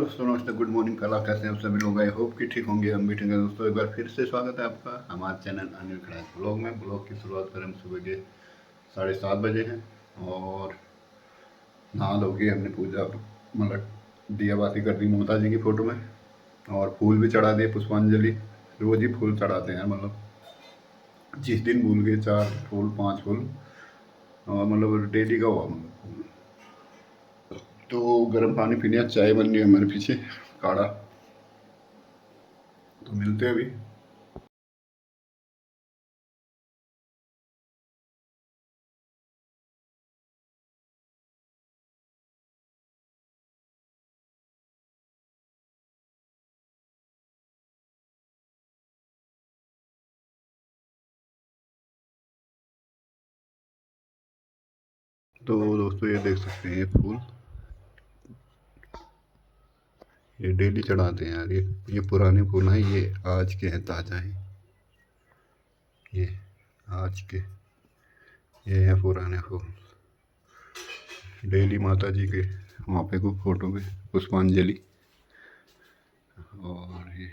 दोस्तों, नमस्ते, good morning. कल कैसे हैं आप सभी लोग? आई होप कि ठीक होंगे, हम भी ठीक हैं। दोस्तों, एक बार फिर से स्वागत है आपका हमारे चैनल अनिल खड़ास ब्लॉग में। ब्लॉग की शुरुआत करें हम सुबह के 7:30 बजे हैं और नहा धो के हमने पूजा मतलब दिया बाती कर दी ममता जी की फ़ोटो में और फूल भी चढ़ा दिए, पुष्पांजलि। रोज़ ही फूल चढ़ाते हैं, मतलब जिस दिन भूल गए 4 फूल 5 फूल, और मतलब डेली का हुआ मतलब। तो गर्म पानी पीने, चाय बन रही है हमारे पीछे, काढ़ा। तो मिलते हैं अभी। तो दोस्तों, ये देख सकते हैं, ये फूल ये डेली चढ़ाते हैं यार। ये पुराने फूल हैं, ये आज के हैं, ताज़ा हैं। ये आज के, ये हैं पुराने फूल। डेली माता जी के वहाँ पे को फोटो में पुष्पांजलि। और ये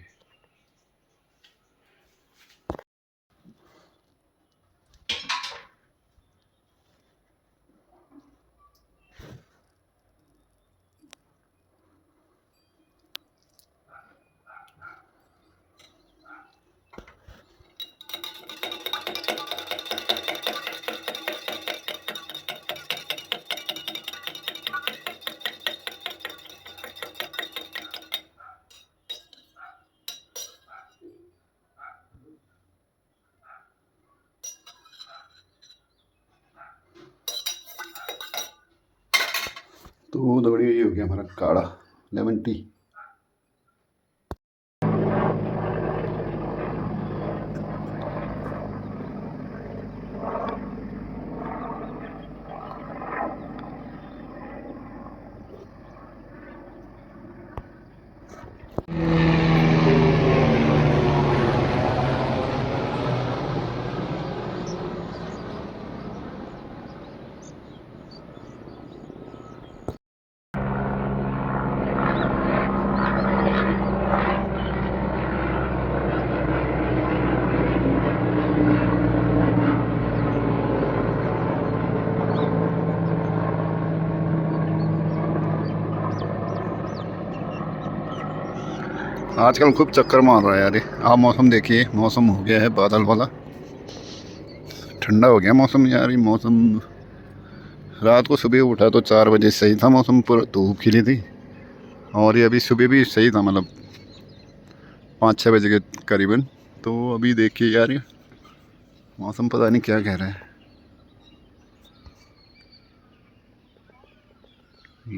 तो दौड़ी, ये हो गया हमारा काढ़ा, लेमन टी। आजकल खूब चक्कर मार रहा है यार। आप मौसम देखिए, मौसम हो गया है बादल वाला, ठंडा हो गया मौसम यार। ये मौसम, रात को सुबह उठा तो 4 बजे सही था मौसम, पूरा धूप खिली थी। और ये अभी सुबह भी सही था, मतलब 5-6 बजे के करीबन। तो अभी देखिए यार, ये मौसम पता नहीं क्या कह रहा है।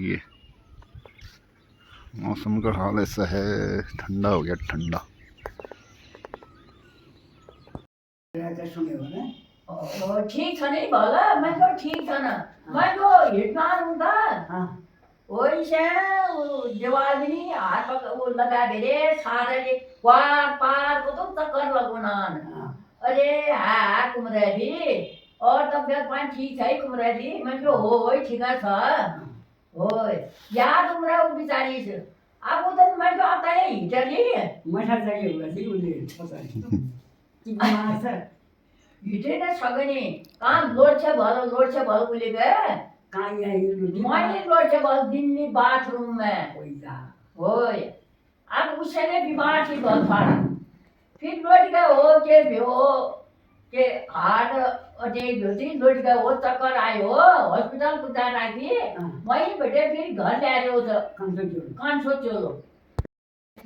ये मौसम का हाल ऐसा है, ठंडा हो गया, ठंडा। ठीक छ नि भला मैले ठीक छ न मैले हिटमा हुँदा ओइसे देवाली हात वो लगा दे सारे पार पार को तो चक्कर लगुनान अरे हा कुमरादी और तबियत पानी ठीक है कुमरादी मैं जो हो ठीक है होय याद उमरा वो बिचारी से अब उधर मैं जो आता है हिटली मठा चाहिए होगा जी उले पता है कि बीमार है हिटे न सगने काम लोड छ भल उले गए कहाँ मैंने लोड छ भल दिल्ली बाथरूम में होय अब उसने बीमार थी भल फाड़ा फिर लोड गए हो के भ्यो के हार्ट अटैक भ्यो थी लोड गए हो चक्कर आयो हॉस्पिटल को जाना थी वहीं बैठे फिर घर ले आए हो तो कांसो चलो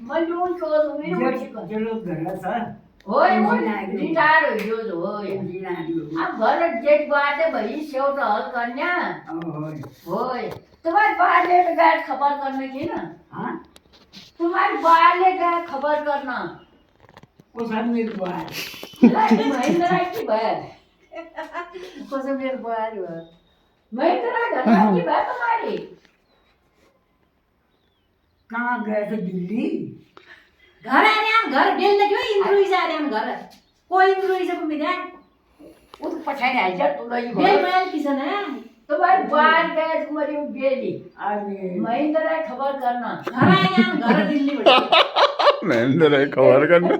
मैं लोन चलो चलो घर था होय रिटायर हो गयो होय अब घर जेठ बात भई सेवट हल कन्या होय तुम्हारे बाहर ले गए खबर करने की ना हाँ तुम्हारे बाहर ले गए खबर करना वो सब मेरे बाहर महेंद्र की बहन वो सब मेरे बाहर हुआ महेंद्र घर की बहन तुम्हारी कहाँ गए थे दिल्ली घर आ रहे हम घर डेल लगे इंद्रुई जा रहे हम घर कोई इंद्रुई से मिला वो तो पठाई नहीं जा तू लई बेल माल किसन है तुम्हारी बाहर गए तुम्हारी गेली महेंद्र खबर करना घर दिल्ली महेंद्र खबर करना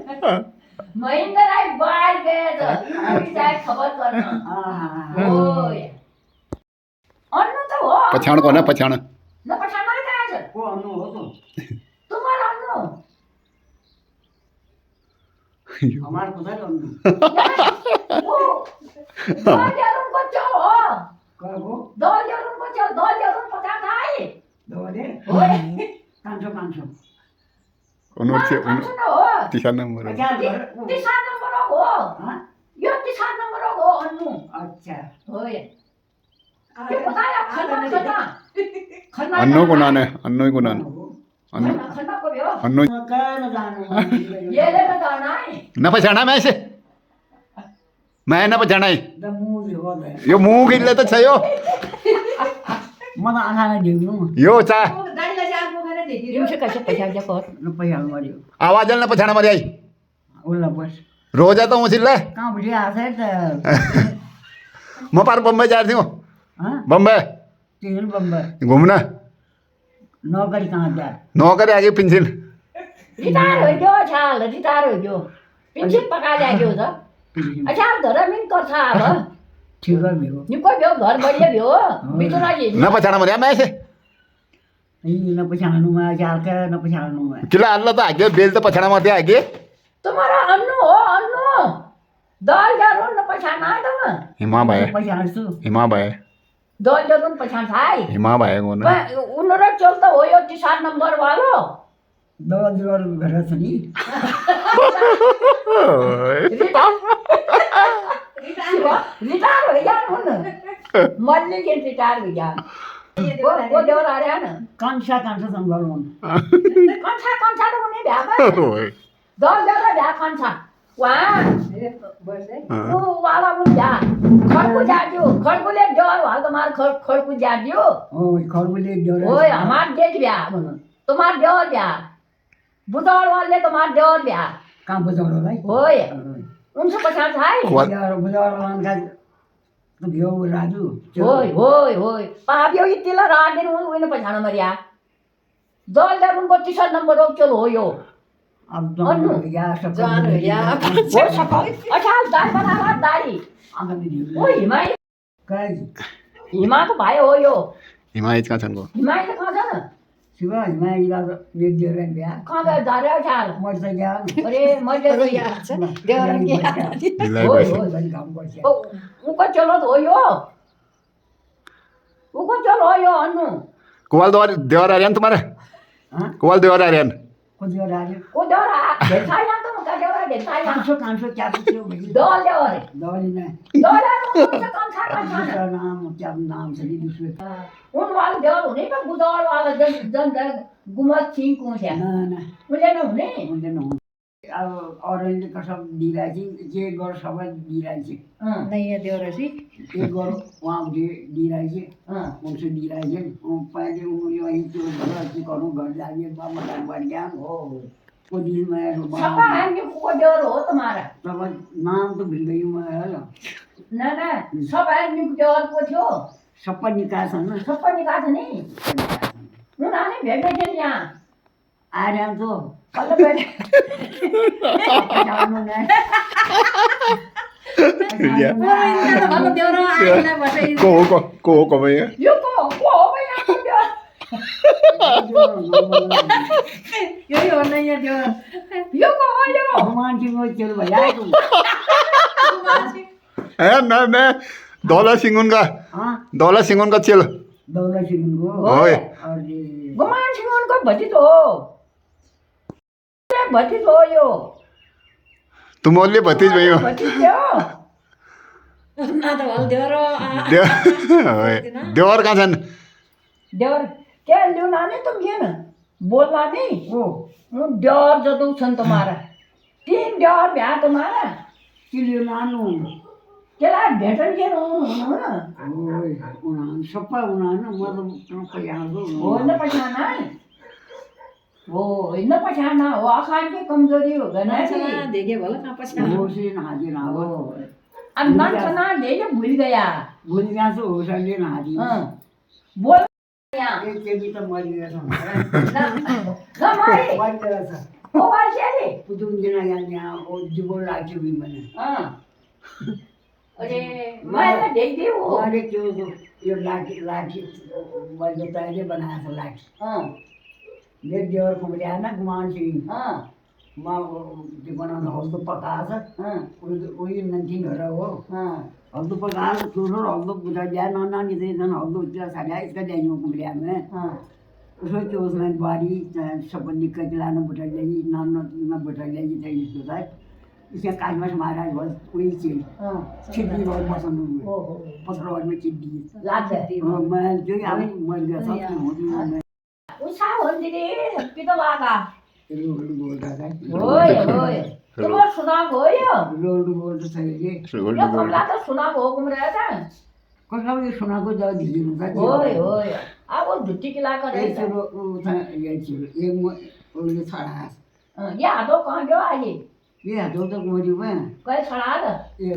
महेंद्र बाहर गए तो तुम्हारी जाए खबर करना ओए अन्नू तो हो पछाण को ना पछाण न पछाणा क्या है को अन्नू हो तो तुम्हारा अन्नू हमारे को था अन्नू वो दो जरूर को चलो का को दो जरूर को चलो दो जरूर पता खाए दो दे ओए 500 उन्होंने सुनो तीसरा नंबर क्या घर तीसरा नंबर हो हां यो तीसरा नंबर हो अन्नू अच्छा ओए ये बताया खन्ना खन्ना अन्नो को नान है अन्नो को नान अन्नो खन्ना को भ्यो अन्नो का न जानो ये ले बताना है न पछाणा मैं से मैं न पछाणा द मूवी हो गए यो मुंह गिल्ले तो छयो मला आना देऊ यो चा गाडीला चार पोगाने देती तुमसे कैसे पैसा जको रुपया मारियो आवाज न पछाणा मरी आई ओला बस रोज आता हूँ सिल्ले कहाँ बढ़िया आते तो मैं पार बम्बई जा रही हूँ हाँ बम्बई तीन बम्बर घूमना नौकरी कहाँ जा नौकरी आगे पेंशन रिटायर हो गयो छाल रिटायर हो गयो पेन्सन पका ल्याग्यो त अच्छा धर मिन गर्छ अब ठीक है भ्यो नि को भ्यो घर बढिया भ्यो बिचरा जी न पछाणा मरी मैं से यही न पछाणू में चार के न पछाणू में किला अल्लाह तो आगे बेल तो पछाणा मत आगे तुम्हारा अन्नू हो अन्नू दल जरूर न पछाना तुम हिमा भाई पछाण सु हिमा भाई दल जरूर पछान थाई हिमा भाई को ना उन्नर चलता हो यो 3 नंबर वालो दो जोर घर छ नि रिटायर हो गया हुन मरने के रिटायर हो गया वो देवर आ रहा ना कांसा संभालून कंसा तो नहीं भ्या दल जरा भ्या कंसा वहाँ वो वाला मुझ जा खड़कू जा दियो खड़कू ले जोर वाल तुम्हार खड़कू जा दियो ओए खरबुले जोर ओए हमार देख ब्या तुम्हार देवर ब्या बुदौड़ वाले तुम्हार देवर ब्या काम बजाउँ होला है ओए उनसे पछान थाई यार बजाउँ लानका तो भ्यो राजु ओए ओए ओए पाब्यो इतिला रात दिन उन पछान मरिया दल दर उनको 3 नंबर हो चलो हो यो अब दोनों या सब जान हो गया। वो सफा अच्छा दाढ़ी बना रहा दाढ़ी आंगन में ओ हिमाई काय हिमा तो भाइ हो यो हिमा इच कहाँ छनको हिमाई त कहाँ छ न शिवा हिमा इला ले दिएर बिहा कहाँ गयो झार्यो छाल मर्छ गया अरे मजे अरे यार छ देवर के दिलाई ओए, पैसा ओए। बड़ी काम गर्छ उको चलो हो यो उको चलो हो यो अन्नु कुवाल देवर आर्यन तुम्हारे हां कुवाल देवर आर्यन कुछ और आले को देवरा देखाया त म का देवरा देखाया कांसो क्या पूछो भई दल देवर दौली ने दल त कम छ दूसरा नाम क्या नाम से दूसरे उन वाल देवर हुने त बुदौर वाला जन गुमत सिंह को छ ना ना मुझे न हुने हुँदैन अब अरूले त सब दिइरहेछ जे गर सबै दिइरहेछ नहीं देवर सी जे गर उहाँ दिइरहेछ अँ उनसे दिइरहेछ पहिले उनीले वही त्यो घर के गर्नु घर लाग्यो बाबा बढ़िया हो को दिन में सपा हामी को देवर हो तुम्हारा तब नाम तो भूल गई मैं है न न सब आदमी को देवर को थियो सबै निकासन सबै निकास नि उनीहरूले भेट्दै थियो यहाँ आएर हम तो कल्ल भेटे जानु न भलो देवर आइला बसे को हो भैया यो को हो भैया को देवर यही हो नहीं है देवर यो को हो यो भगवान जी को चल भैया है ना मैं दौला सिंगुन का हां दौला सिंगुन का चल दौलत सिंह को ओए और गुमान सिंह उनको भतिज हो भतिज हो यो तुम ओनली भतीज भैया भतिज थियो ना तो भलो देवर देवर कहाँ छन् देवर क्या ल्यूना नहीं तुम ये ना बोलना नहीं ओ देवर जदू छन् तुम्हारा 3 देवर भ्या तुम्हारा किलियो नानु केला भेटन के ओए उना सबै उना न मतलब पैयाको हो न पछाना वो इन पछाना वो आखान की कमजोरी हो गया ना ना कि देखे भलो कहाँ पछान वो से हाजिर ना हो अब मन सना ले भूल गया भोलि त्यहाँ चाहिँ होटलले नहादी बोल यहाँ एक केटी त मरिरहेछ नमरे मरिरहेछ ओ बान्छेले पुतुङ दिन यहाँ जुगो लाग्थ्यो भने अरे मैले देख्दियो उहाँले त्यो यो लाठी लाठी मैले तैँले बनाएको छ लाठी मेरो देवर कुम्रिया न गुमान सिंह म त्यो बनाउनु हल्दो पकाएको छ उयो नन्थिनहरू हो हल्दो पकाएको ठुलो हल्दो बुझा दिया नानी चाहिँ झन् हल्दो उतिर साढ़े इसका ल्याइयो कुम्रिया में उसको त्यो उसमें बारी सब निकल लाना बुटा ल्याई नाना बुटा ल्याई चाहिँ यस्तो था इसका काजमास महाराज बस वही चीज चिड्डी बहुत पसंद हुई पथरवाद में चिड्डी मैं जो यहाँ मर गया था उसा होन्दिरे कितो लागा रोड बोल रहा था ओए ओए तुम सुना गयो रोड बोल रहा था ये यो कमला त सुना गयो कुमरा था कसले ये सुना को जाओ दिल्ली में था ओए ओए अब वो झुट्टी किला करे ये चलो वो था ये चलो ये वो ये छड़ा या तो कहाँ गयो आगे ये हटो तो गोरी में कहीं छड़ा था ये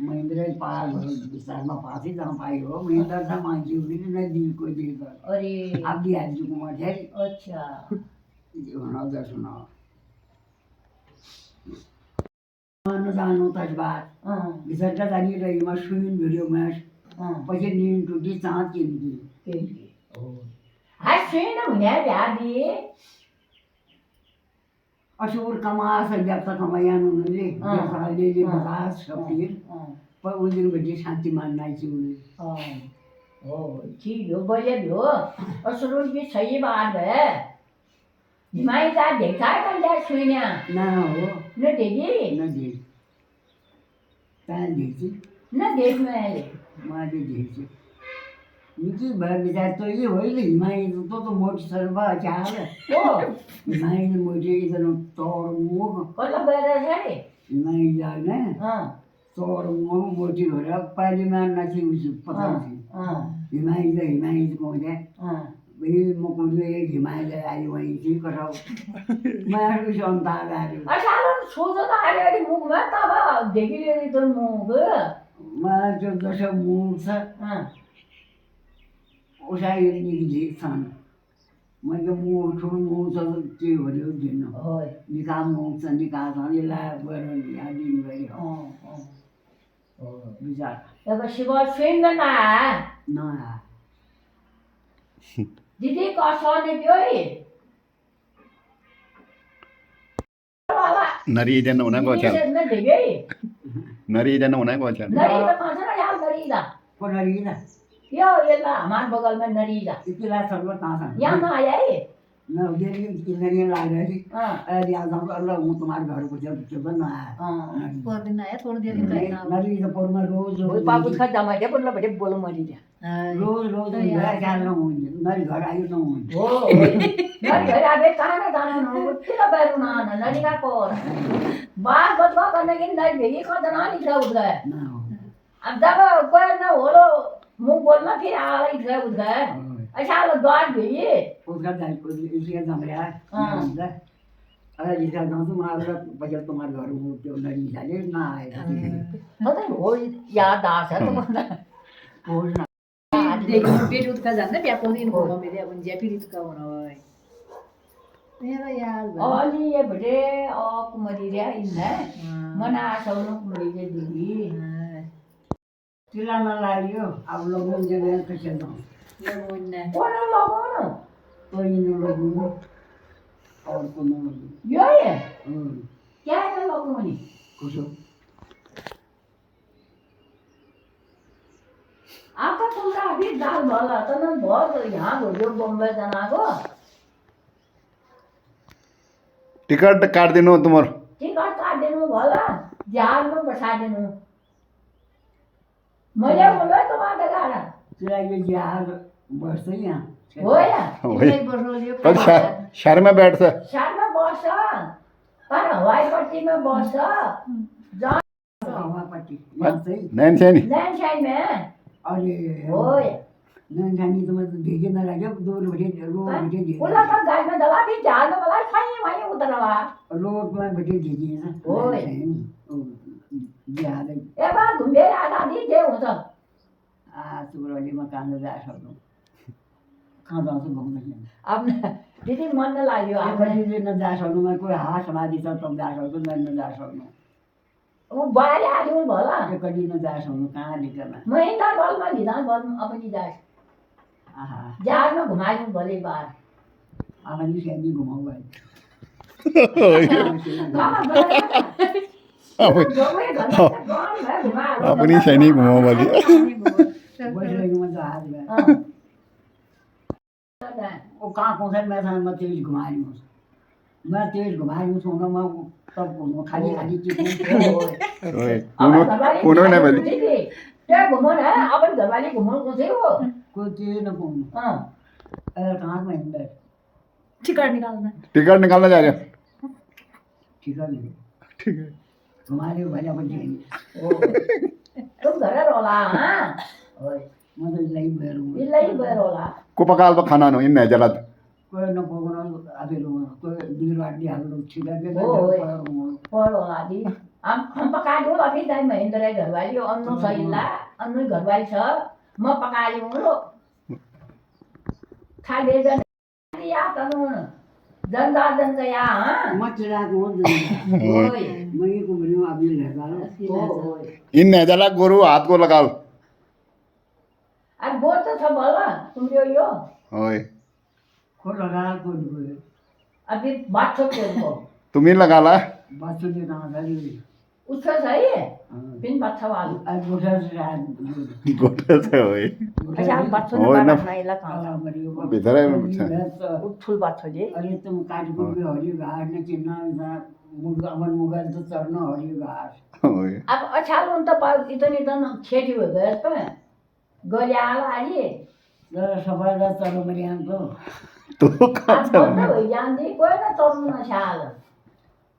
महेंद्र पार विस्तार में पास ही जहाँ पाई हो महेंद्र था मांझी हुई नहीं दी कोई दी कर अरे आप भी आज जो कुमार है अच्छा सुनाओ दर सुनाओ मानो जानो तज बात विसर्जन जानी रही मशहूर वीडियो में पचे नींद टूटी सांस चिमटी हाय सुन मुझे याद दिए असुर कमा जब तक कमाया उन्होंने जब ले बता शबीर पर उस दिन बेटी शांति मानना चाहिए उन्हें ओ ठीक हो बोले हो असुर की सही बात है दिमाग का देखा है कल जाए सुनिया ना हो न देगी न देख तान देखी न देख मैं माँ दे देखी निकी बार विचार तो ये हो ही हिमाई तो मोटी सर्वा चाल ओ हिमाई ने मोटी इधर तोड़ मुँह कल बेरे है हिमाई जाए ना हाँ तोड़ मुँह मोटी हो रहा पहले मैं नाची उसे पता नहीं हिमाई को जाए भाई मुकुंद एक हिमालय आई वहीं थी कराओ मैं कुछ अंतर आ रही अच्छा सोचो तो आ रही मुंह में तब देखी ले रही तो मुंह मैं जो दशा मुंह से उसा ये निकली सान मैं जो मुंह छोड़ मुंह से के हो रही दिन निकाल मुंह से निकाल सान ये लाया बरन या दिन गई हो विचार अब शिवा फिल्म ना ना दीदी कौन ने क्यों है नरी जन होना को चल न देगे नरी जन होना को चल नरी तो कौन सा यार नरी दा कौन रही ना यो ये ला हमारे बगल में नरी दा इतना सर्व कहाँ था यहाँ ना आया है ना उधर ये किन्नरियाँ ला रही थी हाँ अरे याद आऊँ अल्लाह वो तुम्हारे घर को जब जब ना आया पर दिन आया थोड़ी देर नरी तो पर मैं रोज वो पापू खा जमा दे बोलना बड़े बोलो मरी जा रोज रोज घर क्या ना होंगे नरी घर आयु ना होंगे ओ नरी घर आवे कहाँ ना जाना ना कितना बैरू ना ना नरी का कोर बात बतवा करने के नरी भेगी खा जना नहीं था उधर ना हो अब जब कोई ना बोलो मुंह बोलना फिर आ रही थे उधर अच्छा वो द्वार भेगी उसका दाल को इसलिए जम रहा है अरे जिसका नाम तुम्हारा बजट तुम्हारे घर वो जो नरी जाले ना आएगा पता है वो याद आ सा तुम्हारा बोल ना देखो पेट उठका जाने पे आपको दिन होगा मेरे अपन जेपी उठका होना है मेरा यार और ये बड़े और कुमारी रे इन्हें मना सोनो कुमारी के दीदी चिल्लाना लाइयो अब लोगों ने मैं कैसे दो ये मुन्ना कौन लोगों ने तो इन लोगों और कौन लोग यो ये क्या है लोगों ने कुछ आपका तुमरा अभी दाल वाला तो ना बहुत यहाँ बोलियो बॉम्बे जाना को टिकट काट दिनु तुमर ठीक है काट देनो वाला जहाज में बैठा देनो मजा बोलो तुम्हारा गाना चिल्ला ये जहाज बस ही यहाँ हो या वही एक बार रोलियो कल शहर में बैठ से शहर में बस पर हवाई पट्टी में बस जा हवा पट्टी यहाँ से नैन से नहीं लैंड साइड में अरे ओए नहीं जानी तो मैं देखे ना लगे दो बजे रोड बजे दे उला का गाय में दला भी जहाज में वाला खाई वहीं उतरवा रोड में बजे दे दिए ना ओए। जहाज ए बार घूमे आ दादी जे हो सब सुब्रमण्य म कहाँ जा सक्नु कहाँ जान्छु घुम्न चाहिँ अब दिदी मन न लाग्यो कहिले नजा सक्नु म कोही हात समाधि छ तब जा सक्छु म नजा सक्नु वो बाहर आदमी भला कहिले नजा सक्नु कहाँ निकलना महीना भर में विधान भर में अपनी जाए आहा जहाज में घुमाई भले बाहर आमाले सेमी घुमाउ भाइ अपनी सैनिक घुमाओ वाली बसिरहेको म जहाज में वो कहाँ पहुँच मैं था मैं तेज घुमा रही हूँ मैं तेज घुमा रही हूँ सोना मैं तब खाली खाली उन्होंने बोली क्या घुमो ना अपन घरवाली घुमो को थे वो कोई तेज न पहुँच हाँ कहाँ में अंदर टिकट निकालना टिकट निकालना जा रहे हो ठीक है ठीक है घुमा रही हूँ भाई अपन चाहिए तुम घर रोला हाँ ओए म त इलाई भएर इल्लै रोला को पकाल पर खाना नो इन जला कोही नपकाउन आफैले कोही बिग्रो आँटी हाल्नु छिटो रोला दी हम पका दूँ अभी टाइम महेंद्र है घरवाली अन्नू छ इल्ला अन्नू घरवाली छ म पका दूँ लो खा ले जन या तनु जनता जनता या हाँ म चिराएको हो ओए म यही घुम्नु आफै हेर्दा ओए इन जला गोरु हाथ को लगा अब वो तो सब बोला तुम यो ओए खो लगाएको गयो अभी बात छो को तुम ही लगा ला बाछुले नआउँदाखेरि उसको सही है पिन बात वाला आज गोठा चाहिँ गोटे से ओए अच्छा हम बात छो ओए ना ना। बात नहीं लगा भीतर है में पूछा फुल बात छो जी अरे तुम काटको हरियो घाँस न चिन्न मुर्गा मन मुगा त चढ्न हरियो घाँस ओए अब अच्छा उन तो पास इतनी खेती हो गए तो गलिया आली तर सफा र चढ्नु पनि आउँछ तो अब बंद हो जाती कोई ना तोड़ना ना छाल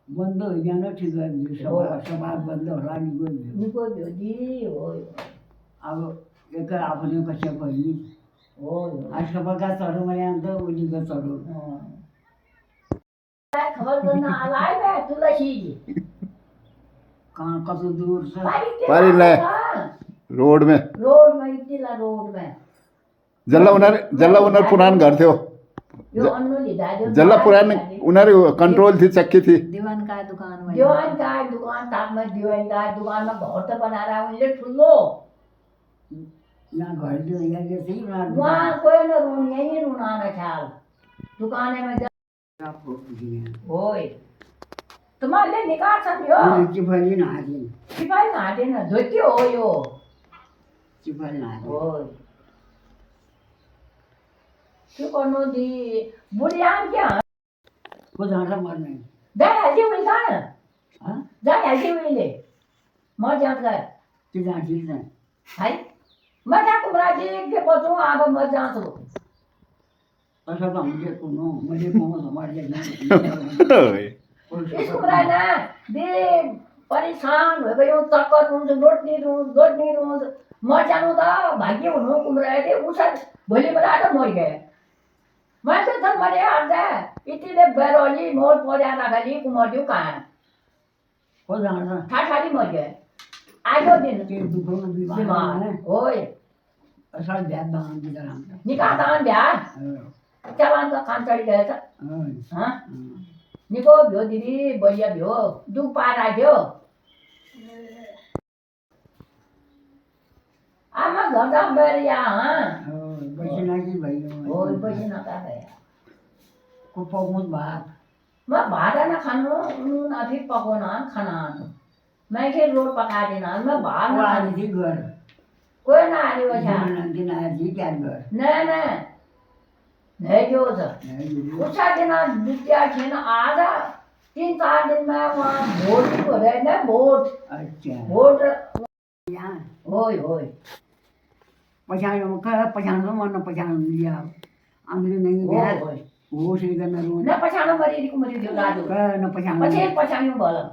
बन्द होइन ठिक गरिदियो सफा बन्द होला नि गयो निको जोजी ओए अब एक आफूले कसै भयो ओए आज सफाका चढ्नु पनि आउँछ उनीको चढ्नु खबर करना आलाय बे तुलसी कहाँ कति दूर छ पारी ले रोड में इतनी ला रोड में जल्ला उनर पुरान घर थियो यो अन्नू लिदा जो जल्ला पुरान उनर कंट्रोल थी चक्की थी दीवान का दुकान में दीवान का दुकान ताप में दीवान का दुकान में घर तो बना रहा हूँ ये ठुलो यहाँ घर जो यहाँ जो थी वहाँ कोई ना रूम यही रूना ना छाल दुकाने में ओए तुम्हारे निकाल सकते हो चिफली नहाल्ने सिपाही नाटे ना धोती हो यो चिफली नहाल्ने ओए त्यो गर्नु दि बुढी आम क्या को जान्छ मर्ने जाइहाल्थ्यो मैले त हँ जाइहाल्थ्यो मैले म जान्छ त्यो जान्छ चाहिँ है म त्यहाँ कुखुरा के बचौँ अब म जान्छु तसर्थ हामीले कुनो मैले पाउँछ मर्ने ओए यस कुखुरा ना दे परेशान भइगयो चक्कर रुन्छ लोट्ने रुन्छ म जानु त भाग्य हुनु कुखुरा थिएँ उसै भोलिबाट त मरिगयो मान्छे त मरे आज यतिले बेरोली मोल पर्या खालि मर्यो कहाँ को जान्छ ठाठारी मरिगयो आयो दिन त्यो दुखाउनु बिमार बिमार ओए असल भ्याद दान दिँदा राम्रो निकाह दान भ्या चलान त खान चढी गएछ हाँ निको भ्यो दिदी बलिया भ्यो दुख पार राख्यो आमा घर जा गएर यहाँ पैसा लागि भयो हो पैसा नका गया को पाउनु भात म भात न खानु नुन अथी पकाउन खाना मैं के रोड पका देना मैं भात न को खानु आली थी घर कोई ना आली वछा दिन आए थी क्या घर न नहीं जो छ उसका दिन दुतिया छैन आज 3-4 दिन में वहाँ भोट हो रहे न भोट अच्छा भोट यहाँ होय पछाडि पछाडि मन पछाडि लिया हामीले नहीं होय गया होय हो सही करना रो न पछाडो मरिदिएको मरिदियो राजु न पछाडि पछाडि भयो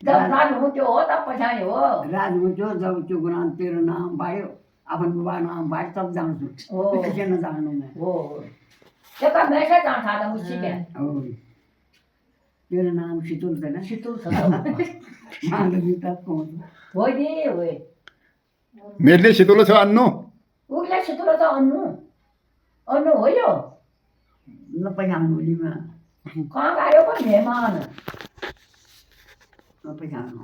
जब राजु हो त्यो हो तब पछाडि हो राज जो जब त्यो गुनाम तेरो नाम पायो आफ्नो बुबा नाम पायो तब जान्छु हो किन जानु मैं हो त्यसका मेसै जान्छ त मुसी के हो तेरो नाम शीतल छैन शीतल छ मालवी तब कौन होय दि होय मेरे लिए शीतल छ अन्नु उसले सितुलो त अन्नु हो यो नपहचान्नु होलीमा कहाँ गयो पो मेहमान नपहचान्नु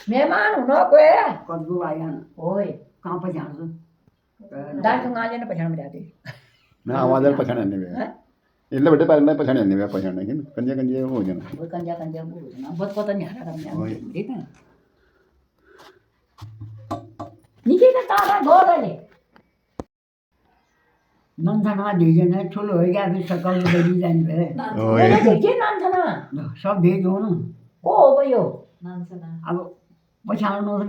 मेहमान हुन गयो कद्दू आया होय कहाँ पहचान्छु दार्चुङाले नै पछाडि जाते मैं आवाज पछाण हाल्ने भए यसले बटे पारेलाई पछाडि हाल्ने भए पछाड्ने किन कन्जिया कन्जिया हो जान वो कंजा कंजा बोल बहुत पता नहीं आ रहा होय। ठीक है निके का तारा गोरले नन्थाना भेजेन ठुलो हो गया फिर सकल बेरी जाने भए होय। मैंने के नाम था ना सब भेज हो न को हो भयो अब पछाड्नुहोस् न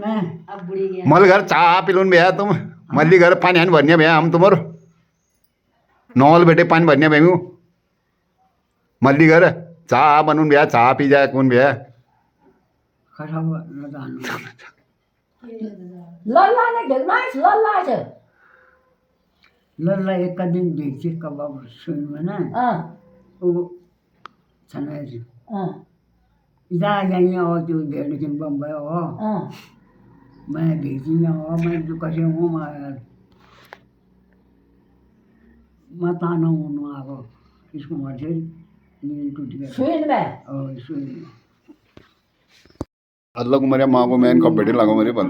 अब बुढी गया मल घर चाह पिलाउनु भ्या तुम मल्ली घर पानी हानि भर्ने भ्या हम तुम्हारो नॉल बेटे पानी भर्ने भ्या मल्ली घर चाह बनाउनु भ्या चाह पी जाए कौन भ्या खराब नजानु लल्ला ने देखना है लल्ला से लल्ला एक दिन भेज्छ कबाब सुनमा न हां ऊ छनाएछ हां इधर यहाँ और जो लेकिन बम्बई हो हां मैं भेजी में हो मैं जो कैसे हूँ मैं ताना हूँ अब इसको मर्जी नींद टूट गया सुन में और सुन अल्लाह को मेरे माँ को मैन कब बेटे लगो मेरे बल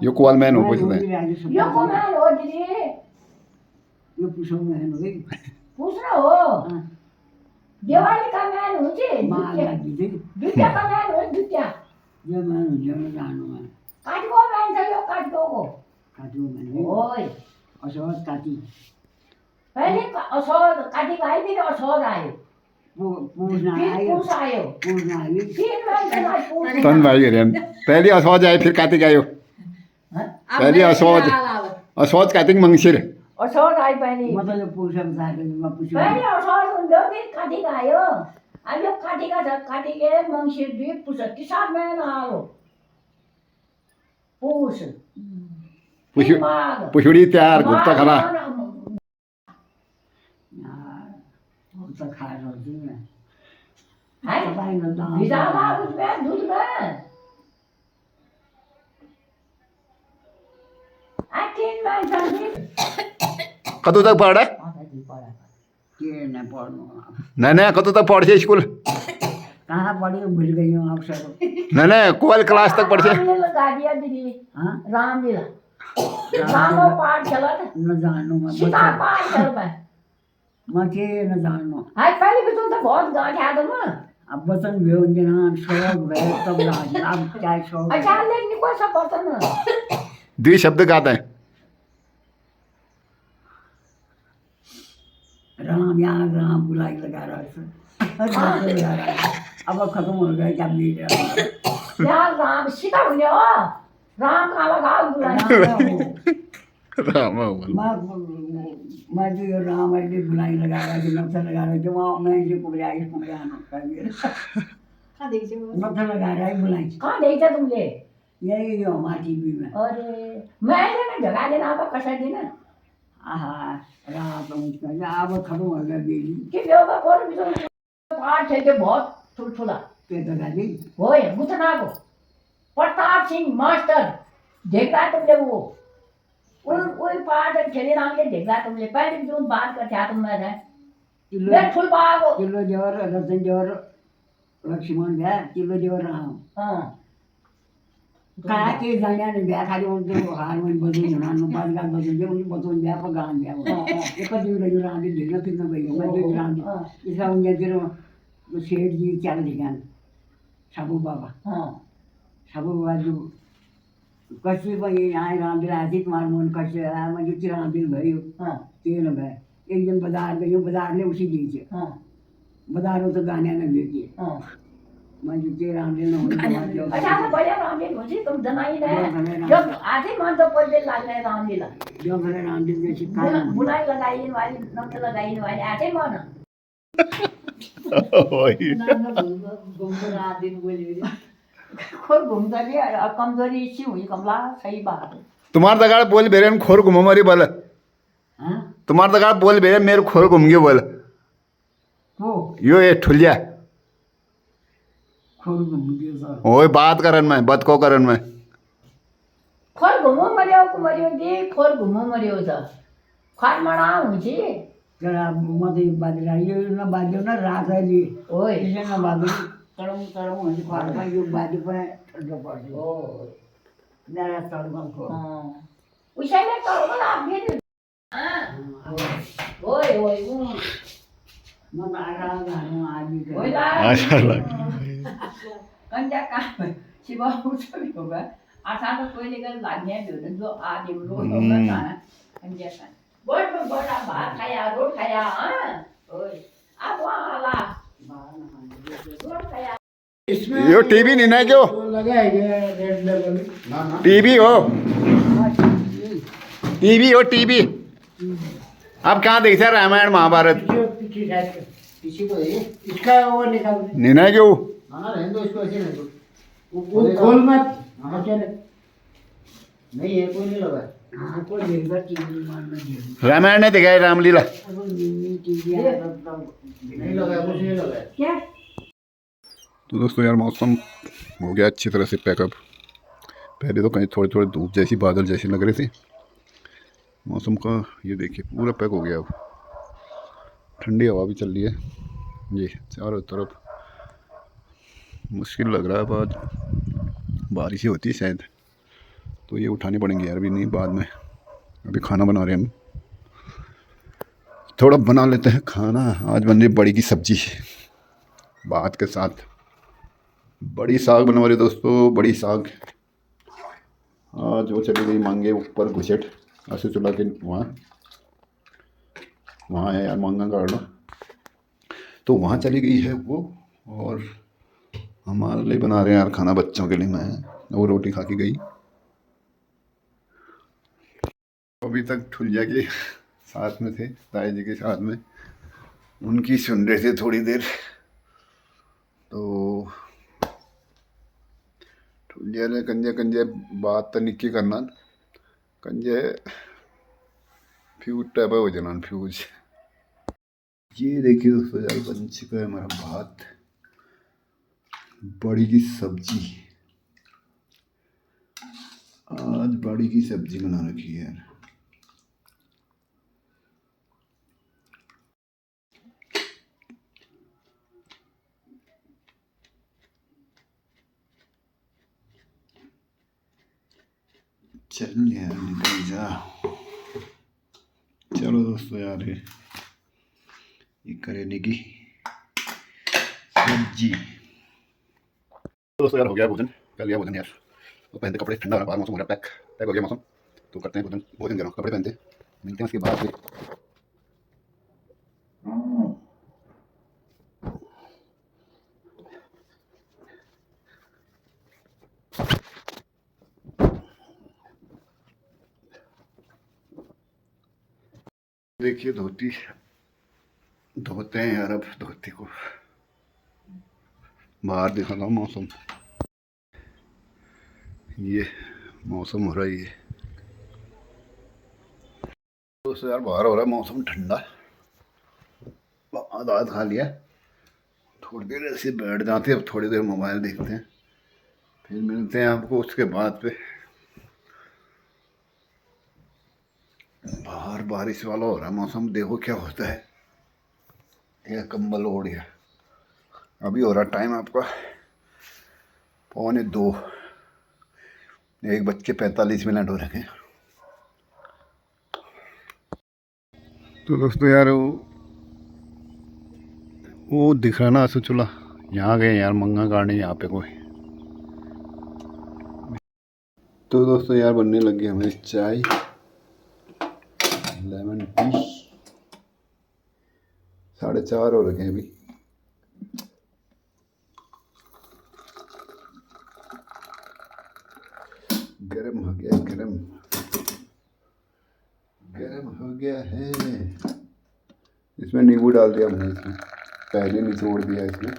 यो कॉल मैन हो पूछते हैं यो को मैं हो दीदी यो पूछो मैं हो पूछना हो दिवाली का मैं हूँ जी माँ लगी थी दुतिया का मैं हूँ दुतिया ये मैं हूँ जो मैं जानू मैं काट को मैं चाहिए काट को काटू मैंने ओए असहज काटी पहले असोद काटी भाई भी असोद आयो पूछना फिर आयो पूछ आयो पूछना आयो फिर मैं चला पूछ तन भाई रेन पहले असोज आए फिर कार्तिक आयो पहले असोज कार्तिक मंगशिर असोद आई पहले मतलब पूछा बता के मैं पूछूं पहले असोद हुँदो फिर काटी आयो अब यो काटी का छ काटी के मंगसिर दुई पूछ किसान में ना आयो पूछ पुछु माघ पुछुड़ी तैयार गुप्ता खाना तो खा रही मैं है तपाईँ न दाम भिजामा उसमें दूध में आखिर में जल्दी कतो तक पढ़ा के न पढ्नु नहीं नहीं कतो तक पढ़ स्कूल कहाँ पढ्यो भुल गई हूँ आप सब नहीं नहीं कोल क्लास तक पढ़ रामलीला गा दिया दीदी हाँ रामलीला रामो पाठ चला था न जानु मैं सीता पाठ चल पाए मैं के न जानु हाय पहले भी तुम तो बहुत गा था तुम अब वचन भयो दिन शौक भयो तब लाग्यो अब क्या शौक अच्छा लेकिन कोई सा बर्तन द्वि शब्द गाते हैं राम यहाँ राम बुलाई लगा रहा है अब खत्म हो गया क्या मिल यार राम सीता हुने हो राम का लगा बुलाए राम मैं जो ये राम अहिले बुलाई लगा रहा है नक्शा लगा रहा है जो वहाँ मैं जो कुबरा इसको कहाँ देख्छौ नक्शा लगा रहा है बुलाई कहाँ देखा तुमले यही हो हमारी टीवी में अरे मैंने ना जगा देना अब कसर देना आहा रात उठकर अब खत्म हो गया बेली कि व्यवहार और भी तो पाठ है कि बहुत ठुलठुला के तो गाली होय गुतना को प्रताप सिंह मास्टर देखा तुमने वो उन पाठ खेले नाम के देखा तुमने पहले भी जो बात करते हैं तुम मैं किलो मैं फुल बागो किलो जोर रतन जोर लक्ष्मण भ्या किलो जोर राम हां कहाँ के जाने ने भ्या खाली उनको हारमोन बजाउनु नानु बाजगा बजाउँदै उनी बजाउनु भ्या पो गान भ्या एक दिन रह्यो रामले ढिलो फिर्न गयो मैं दुई रामले इसका उनके सेठ जी चल दिखान साबु बाबा हां साबु बाबा जो कच्ची पनि यहाँ रामले आधी कुमार मन कच्चे मैं जो रामले भयो हां तेल भए एक दिन बाजार गयो बाजारले उसी दिन्छ हां बाजार में तो गाने न लेके हां मैं जो के रामले न होने अच्छा तो बढ़िया रामलीला मुझे तुम जनाई नहीं जब आधे मन तो पहले लागने रामलीला जो मैंने रामले ने सिखाया बुलाई लगाई वाली नमक लगाई वाली आधे मन घुम्नु रात दिन बोल्यो खोर घूमता भी कमजोरी इसी हुई कमला सही बात है तुम्हार दगाड़ बोल बेरे खोर घुमो मरी बोल हाँ तुम्हार दगाड़ बोल बेरे मेरे खोर घूम गयो बोल वो यो ये ठुलिया खोल घूम गयो सर ओए बात करन में बत को करन में खोर घुमो मर्यो दे खोर घुमो मर्यो छ खानमाडा हुन्छ जरा मधे बाजरा यो न बाजो न रात अलि ओइ यसै न बाजो तरौँ तरौँ हुन्छ घरमा यो बाजो पनि ठन्डो पर्छ ओ नरा तडको उसैले त होला फेरि ओइ ओइ म त आराम गर्नु आदि ओइ ला अच्छा लग कंजा का शिवा उठ भी होगा आशा तो कोई लेकर लाने हैं जो आदि रोज होगा खाना कंजा का बोल बड़ा भात खाया रोट खाया हां ओए अब वहां आला रोट खाया यो टीवी नहीं ना क्यों लगाएगा रेड लेवल टीवी हो टीवी आप कहाँ देखते हैं रामायण महाभारत पीछे साइड पीछे को है इसका वो निकाल नहीं ना क्यों हाँ रहने दो इसको ऐसे रहने दो वो खोल मत हाँ चल नहीं है कोई नहीं लगा हाँ कोई देखा टीवी मारना नहीं रामायण ने दिखाया रामलीला अब टीवी नहीं लगा कुछ नहीं लगा क्या तो दोस्तों यार मौसम हो गया अच्छी तरह से पैकअप पहले तो कहीं थोड़ी थोड़ी धूप जैसी बादल जैसी लग रहे थे मौसम का ये देखिए पूरा पैक हो गया अब ठंडी हवा भी चल रही है ये चारों तरफ मुश्किल लग रहा है अब आज बारिश ही होती है शायद तो ये उठानी पड़ेंगी यार अभी नहीं बाद में अभी खाना बना रहे हैं हम थोड़ा बना लेते हैं खाना आज बन रही बड़ी की सब्जी भात के साथ बड़ी साग बनवा रहे दोस्तों बड़ी साग आज वो चली गई मांगे ऊपर घुसेट ऐसे चला के वहाँ है यार मांगा गाड़ा तो वहाँ चली गई है वो और हमारे लिए बना रहे हैं यार खाना बच्चों के लिए मैं वो रोटी खा के गई अभी तक ठुलिया के साथ में थे ताई जी के साथ में उनकी सुन रहे थे थोड़ी देर तो ठुलिया ने कंजे कंजे बात तो निक्की करना कंजे फ्यूज टाइप हो जाना फ्यूज ये देखिए दोस्तों यार बन चुका है हमारा भात बड़ी की सब्जी आज बड़ी की सब्जी बना रखी है यार चल यार निकल जा चलो दोस्तों यार ये करेले की सब्जी दोस्तों यार हो गया भोजन कर लिया भोजन यार तो पहनते कपड़े ठंडा हो रहा है बाहर मौसम हो रहा है पैक हो गया मौसम तो करते हैं भोजन भोजन करो कपड़े पहनते मिलते हैं उसके बाद फिर देखिए धोती धोते हैं यार अब धोती को बाहर दिखाता हूँ मौसम ये मौसम हो रहा है ये दोस्तों यार बाहर हो रहा है मौसम ठंडा दाद खा लिया थोड़ी देर ऐसे बैठ जाते हैं अब थोड़ी देर मोबाइल देखते हैं फिर मिलते हैं आपको उसके बाद पे बाहर बारिश वाला हो रहा है मौसम देखो क्या होता है यह कंबल ओढ़ गया अभी हो रहा टाइम आपका 1:45 1:45 हो रखे हैं तो दोस्तों यार वो दिख रहा ना आंसू चूल्हा यहाँ गए यार मंगा गाड़ने यहाँ पे कोई तो दोस्तों यार बनने लगी हमें चाय लेमन टी 4:30 हो रखे हैं अभी गरम हो गया गरम हो गया है इसमें नींबू डाल दिया हमने इसमें पहले निचोड़ दिया इसमें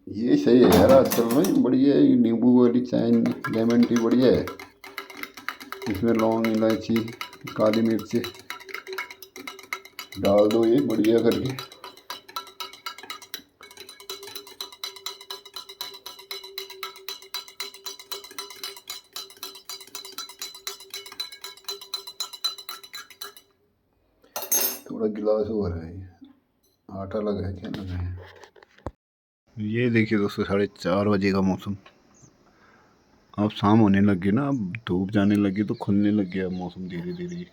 ये सही है यार आजकल में बढ़िया है नींबू वाली चाय लेमन टी बढ़िया है इसमें लौंग इलायची काली मिर्च डाल दो ये बढ़िया करके थोड़ा गिलास हो रहा है, आटा लगा है क्या लगा है। ये देखिए दोस्तों 4:30 का मौसम। अब शाम होने लगी ना, अब धूप जाने लगी तो खुलने लग गया मौसम धीरे धीरे।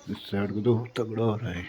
इस साइड को तो तगड़ा हो रहा है।